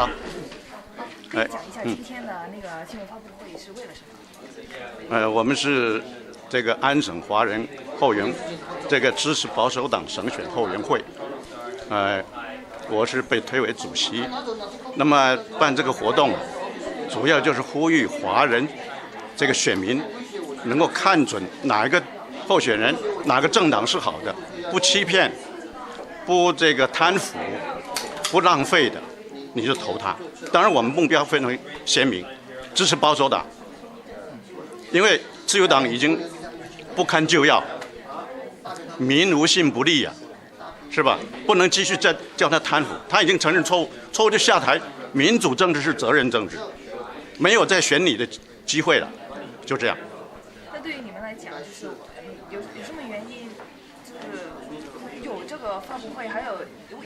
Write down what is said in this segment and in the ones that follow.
好。可以讲一下今天的那个新闻发布会是为了什么？我们是这个安省华人后援这个支持保守党省选后援会，我是被推为主席。那么办这个活动，主要就是呼吁华人这个选民能够看准哪一个候选人、哪个政党是好的，不欺骗、不这个贪腐、不浪费的，你就投他。当然，我们目标非常鲜明，支持保守党，因为自由党已经不堪救药，民无信不立啊，是吧？不能继续再叫他贪腐，他已经承认错误，错误就下台。民主政治是责任政治，没有再选你的机会了，就这样。那对于你们来讲，就是有什么原因，就是有这个发布会，还有什么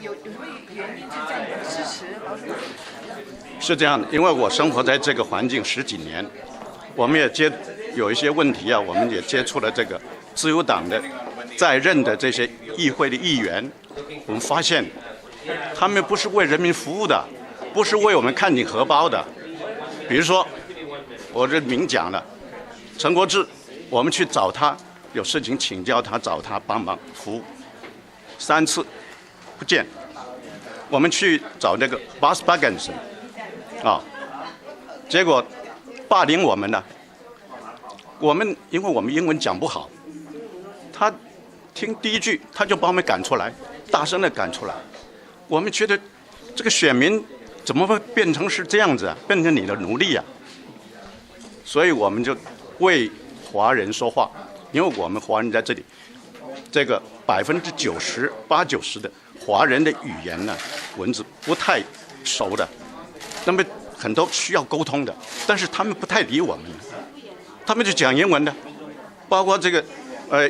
原因，就叫你们支持保守党？是这样的，因为我生活在这个环境10几年，我们也有一些问题啊，我们也接触了这个自由党的在任的这些议会的议员，我们发现他们不是为人民服务的，不是为我们看紧荷包的。比如说，我这明讲了，陈国志，我们去找他，有事情请教他，找他帮忙服务，3次不见。我们去找那个 Bas Baggins 结果霸凌我们了。因为我们英文讲不好，他听第一句他就把我们赶出来，大声的赶出来。我们觉得这个选民怎么会变成是这样子啊？变成你的奴隶啊！所以我们就为华人说话，因为我们华人在这里，这个90%、80%-90%的华人的语言呢，文字不太熟的，那么很多需要沟通的，但是他们不太理我们，他们就讲英文的，包括这个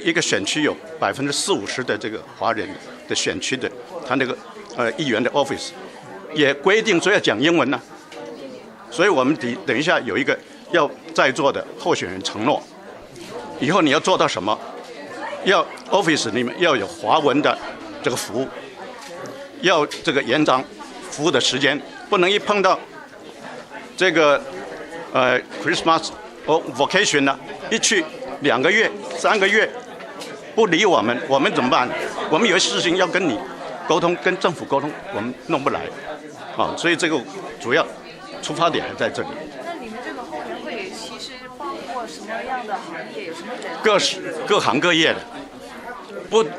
一个选区有40-50%的这个华人的选区的，他那个议员的 office 也规定说要讲英文呢，所以我们等一下有一个要在座的候选人承诺，以后你要做到什么？要 office 里面要有华文的这个服务，要这个延长服务的时间，不能一碰到这个Christmas 或 vacation 呢，一去2个月、3个月不理我们，我们怎么办？我们有些事情要跟你沟通，跟政府沟通，我们弄不来所以这个主要出发点还在这里。那你们这个后援会其实包括什么样的行业？有什么人？各行各业的，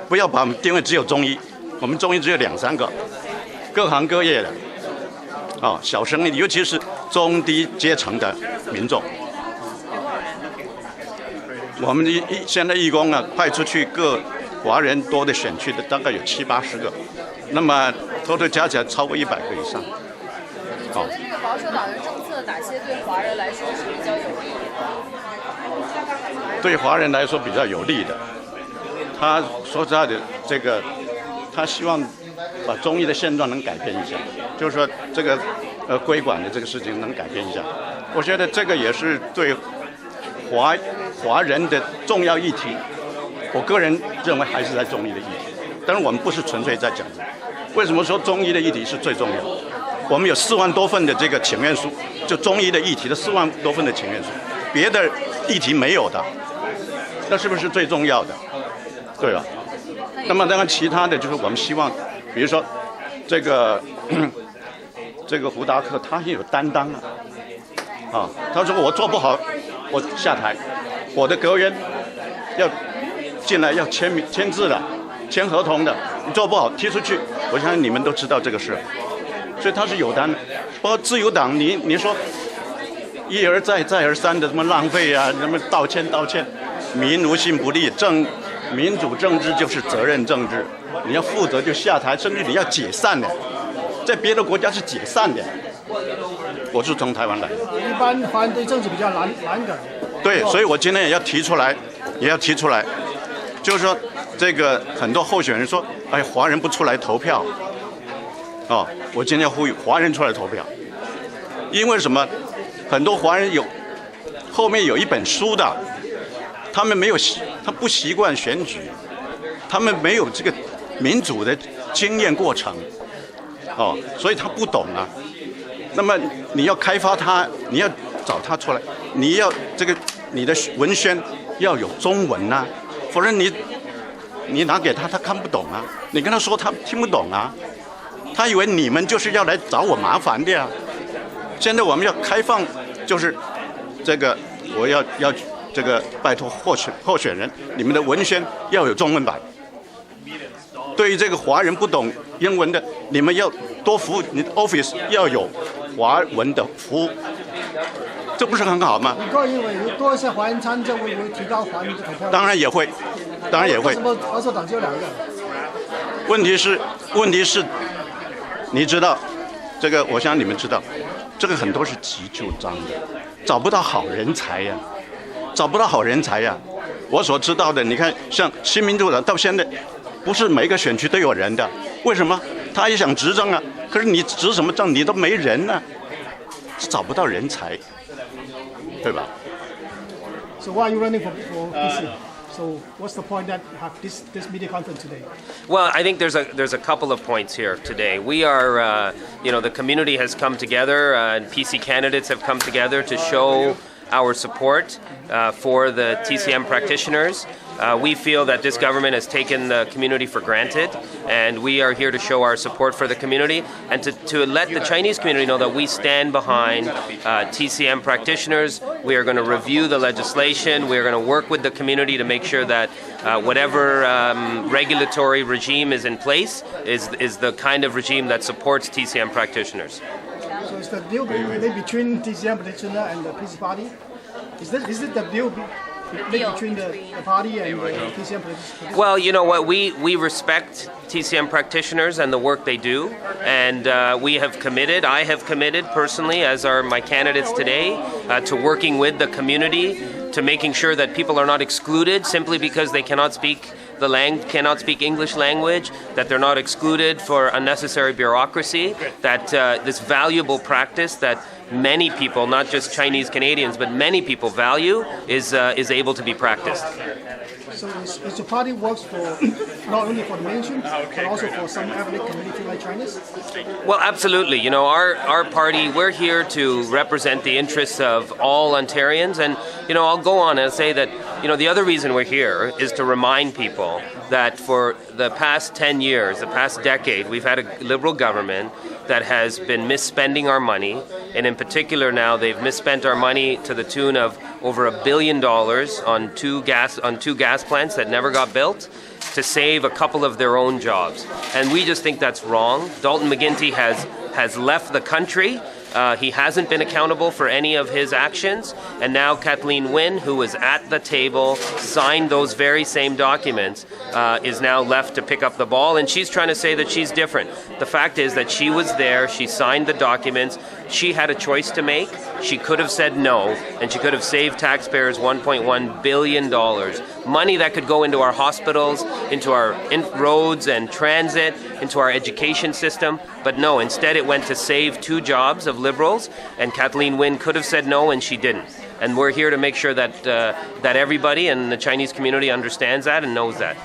不要把我们定位只有中医，我们中医只有2-3个，各行各业的小生意，尤其是中低阶层的民众。我们现在义工派出去各华人多的选区的大概有70-80个，那么total加起来超过100个以上。你觉得这个保守党的政策哪些对华人来说是比较有利的？对华人来说比较有利的，他说实在的，这个他希望把中医的现状能改变一下，就是说这个规管的这个事情能改变一下。我觉得这个也是对华人的重要议题。我个人认为还是在中医的议题，但是我们不是纯粹在讲这个。为什么说中医的议题是最重要？我们有4万多份的这个请愿书，就中医的议题的4万多份的请愿书，别的议题没有的，那是不是最重要的？对吧？那么当然，其他的就是我们希望，比如说这个胡达克他很有担当他说我做不好，我下台，我的阁员要进来要签字的，签合同的，你做不好踢出去。我相信你们都知道这个事，所以他是有担的。包括自由党，你说一而再再而三的什么浪费啊，什么道歉，民无信不立，民主政治就是责任政治，你要负责就下台，甚至你要解散的，在别的国家是解散的。我是从台湾来的。一般华人对政治比较难感。对，所以我今天也要提出来，就是说这个很多候选人说，华人不出来投票，我今天要呼吁华人出来投票，因为什么？很多华人后面有一本书的，他不习惯选举，他们没有这个民主的经验过程，所以他不懂那么你要开发它，你要找它出来，你要你的文宣要有中文啊，否则你拿给他看不懂啊，你跟他说他听不懂啊，他以为你们就是要来找我麻烦的呀。现在我们要开放，就是我要拜托候选人，你们的文宣要有中文版。对于这个华人不懂英文的，你们要多服务，你的 office 要有华文的服务，这不是很好吗？你个人认为多一些华人参政会不会提高华人的投票率？当然也会，当然也会。为什么保守党只有2个？问题是，你知道，我相信你们知道，这个很多是急就章的，找不到好人才呀，我所知道的，你看，像新民主党到现在，不是每个选区都有人的，为什么？他也想执政啊，可是你执什么政？你都没人呢，找不到人才，对吧？ So why are you running for PC? So what's the point that you have this media conference today? Well, I think there's a couple of points here today. We are, the community has come together, and PC candidates have come together to show our support for the TCM practitioners. We feel that this government has taken the community for granted, and we are here to show our support for the community and to let the Chinese community know that we stand behind TCM practitioners. We are going to review the legislation. We are going to work with the community to make sure that whatever regulatory regime is in place is the kind of regime that supports TCM practitioners. So is the deal between TCM practitioner and the PC party? Is it the deal between the party and the TCM practitioners? Well, you know what? We respect TCM practitioners and the work they do, and I have committed personally, as are my candidates today, to working with the community, to making sure that people are not excluded simply because they cannot speak English language, that they're not excluded for unnecessary bureaucracy, that this valuable practice that many people, not just Chinese Canadians, but many people value, is able to be practiced. So is your party works for not only for the mainstream, but also for some ethnic community like Chinese? Well, absolutely. You know, our party, we're here to represent the interests of all Ontarians, and I'll go on and say that the other reason we're here is to remind people that for the past 10 years, the past decade, we've had a Liberal government that has been misspending our money, and in particular now they've misspent our money to the tune of over $1 billion on two gas plants that never got built to save a couple of their own jobs. And we just think that's wrong. Dalton McGuinty has left the country. He hasn't been accountable for any of his actions, and now Kathleen Wynne, who was at the table, signed those very same documents, is now left to pick up the ball, and she's trying to say that she's different. The fact is that she was there, she signed the documents, she had a choice to make. She could have said no, and she could have saved taxpayers $1.1 billion. Money that could go into our hospitals, into our roads and transit, into our education system. But no, instead it went to save 2 jobs of Liberals, and Kathleen Wynne could have said no, and she didn't. And we're here to make sure that everybody in the Chinese community understands that and knows that.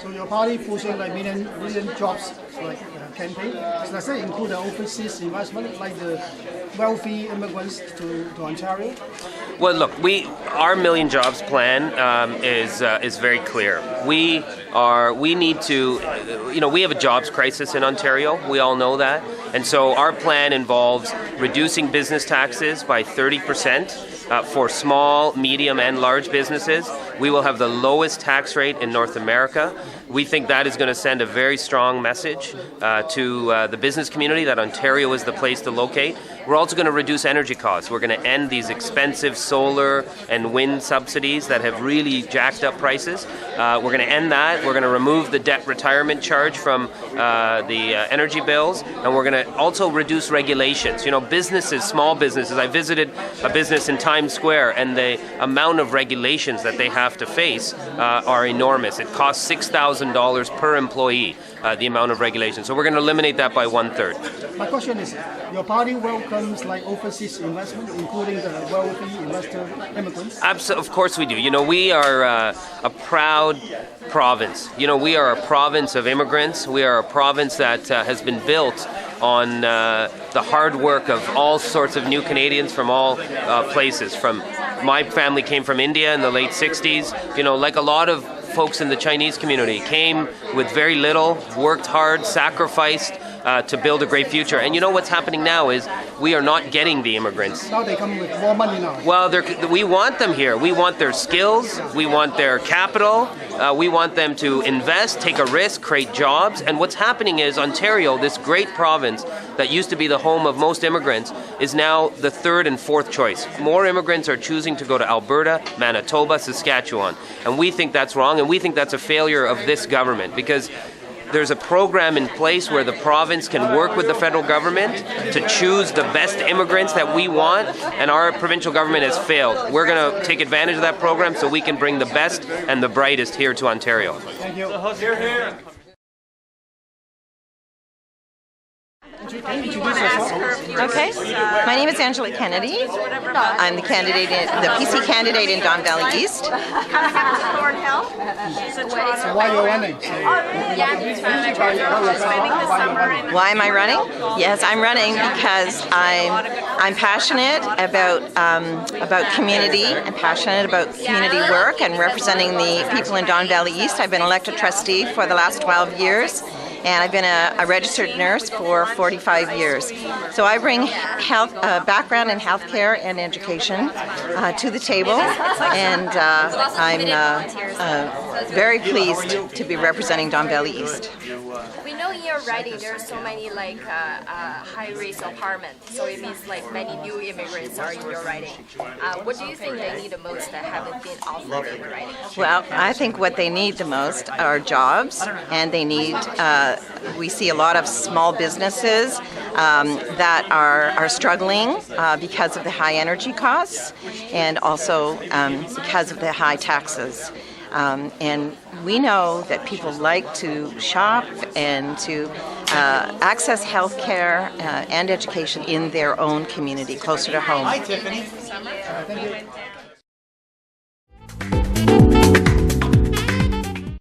So your party pushing like million jobs campaign. So does that include the overseas investment, like the wealthy immigrants to Ontario? Well, look, our Million Jobs plan is very clear. We need to, we have a jobs crisis in Ontario. We all know that, and so our plan involves reducing business taxes by 30%. For small, medium, and large businesses. We will have the lowest tax rate in North America. We think that is going to send a very strong message to the business community that Ontario is the place to locate. We're also going to reduce energy costs. We're going to end these expensive solar and wind subsidies that have really jacked up prices. We're going to end that. We're going to remove the debt retirement charge from the energy bills, and we're going to also reduce regulations. Businesses, small businesses. I visited a business in Times Square, and the amount of regulations that they have to face are enormous. It costs $6,000 per employee, the amount of regulations. So we're going to eliminate that by 1/3. My question is, your party welcomes like overseas investment, including the wealthy investor immigrants? Absolutely, of course we do. We are a proud province. We are a province of immigrants. We are a province that has been built on the hard work of all sorts of new Canadians from all places. My family came from India in the late 60s. You know, like a lot of folks in the Chinese community, came with very little, worked hard, sacrificed to build a great future. And you know what's happening now is we are not getting the immigrants. Now they come with more money now. Well, we want them here. We want their skills. We want their capital. We want them to invest, take a risk, create jobs. And what's happening is Ontario, this great province that used to be the home of most immigrants, is now the third and fourth choice. More immigrants are choosing to go to Alberta, Manitoba, Saskatchewan. And we think that's wrong, and we think that's a failure of this government, because there's a program in place where the province can work with the federal government to choose the best immigrants that we want, and our provincial government has failed. We're going to take advantage of that program so we can bring the best and the brightest here to Ontario. Thank you. Okay, my name is Angela Kennedy. I'm the PC candidate in Don Valley East. So why are you running? Why am I running? Yes, I'm running because I'm passionate about community. I'm passionate about community work and representing the people in Don Valley East. I've been elected trustee for the last 12 years. And I've been a registered nurse for 45 years. So I bring background in healthcare and education to the table, and I'm very pleased to be representing Don Valley East. We know in your riding there are so many high-risk apartments, so it means like many new immigrants are in your riding. What do you think they need the most that haven't been offered in the riding? Well, I think what they need the most are jobs, and they need. We see a lot of small businesses that are struggling because of the high energy costs, and also because of the high taxes. And we know that people like to shop and to access health care and education in their own community, closer to home. Hi, Tiffany. Thank you.